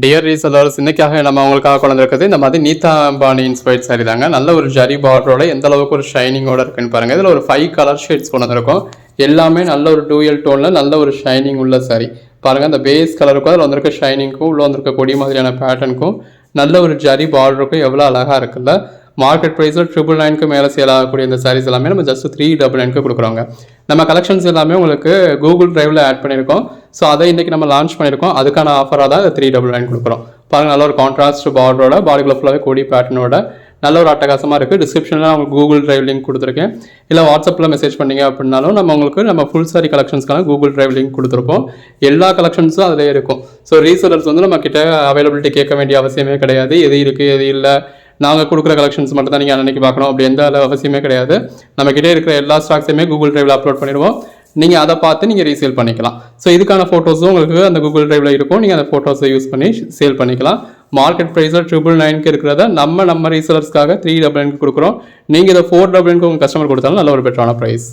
Dear resellers, இன்னைக்காக நம்ம அவங்களுக்காக கொண்டு வந்திருக்கிறது இந்த மாதிரி நீதா அம்பானி இன்ஸ்பைர்ட் சாரி தாங்க. நல்ல ஒரு ஜரி பார்டரோட எந்த அளவுக்கு ஒரு ஷைனிங்கோட இருக்குன்னு பாருங்க. இதில் ஒரு 5 கலர் ஷேட்ஸ் கொண்டு வந்திருக்கோம். எல்லாமே நல்ல ஒரு டூயல் டோன்ல நல்ல ஒரு ஷைனிங் உள்ள சாரி பாருங்க. அந்த பேஸ் கலருக்கும் அதில் வந்திருக்க ஷைனிங்க்கும் உள்ள வந்திருக்க கொடி மாதிரியான பேட்டர்னுக்கும் நல்ல ஒரு ஜரி பார்டருக்கும் எவ்வளோ அழகாக இருக்குல்ல. மார்க்கெட் ப்ரைஸில் 999 மேலே சேல் ஆகக்கூடிய இந்த சாரீஸ் எல்லாமே நம்ம ஜஸ்ட் 399 கொடுக்குறோங்க. நம்ம கலெக்ஷன்ஸ் எல்லாமே உங்களுக்கு கூகுள் டிரைவில் ஆட் பண்ணியிருக்கோம். ஸோ அதை இன்றைக்கி நம்ம லான்ச் பண்ணியிருக்கோம். அதுக்கான ஆஃபராக தான் 399 கொடுக்குறோம். பாருங்கள், நல்ல ஒரு கான்ட்ராஸ்ட் பார்டரோட பாடிக்குள்ள ஃபுல்லாகவே கொடி பேட்டர்னோட நல்ல ஒரு அட்டகாசமாக இருக்குது. டிஸ்கிரிப்ஷனில் நான் உங்களுக்கு கூகுள் டிரைவ் லிங்க் கொடுத்துருக்கேன். இல்லை வாட்ஸ்அப்பில் மெசேஜ் பண்ணிங்க அப்படின்னாலும் நம்ம ஃபுல் சாரி கலெக்ஷன்ஸ்க்கான கூகுள் டிரைவ் லிங்க் கொடுத்துருப்போம். எல்லா கலெக்ஷன்ஸும் அதிலே இருக்கும். ஸோ ரீசெலர்ஸ் நம்ம கிட்ட அவைலபிலிட்டி கேட்க வேண்டிய அவசியமே கிடையாது. எது இருக்குது எது இல்லை, நாங்கள் கொடுக்குற கலெக்ஷன்ஸ் மட்டும் தான் நீங்கள் அன்றைக்கி பார்க்கணும் அப்படி எந்த அவசியமே கிடையாது. நம்மக்கிட்டே இருக்கிற எல்லா ஸ்டாக்ஸையுமே கூகுள் டிரைவில் அப்லோட் பண்ணிடுவோம். நீங்கள் அதை பார்த்து நீங்கள் ரீசேல் பண்ணிக்கலாம். ஸோ இதுக்கான ஃபோட்டோஸும் உங்களுக்கு அந்த கூகுள் டிரைவில் இருக்கும். நீங்கள் அந்த ஃபோட்டோஸை யூஸ் பண்ணி சேல் பண்ணிக்கலாம். மார்க்கெட் ப்ரைஸில் 999 இருக்கிறத நம்ம ரீசேலர்ஸ்க்காக 399 கொடுக்குறோம். நீங்கள் இதை 499 உங்கள் கஸ்டமர் கொடுத்தாலும் நல்ல ஒரு பெட்டரான ப்ரைஸ்.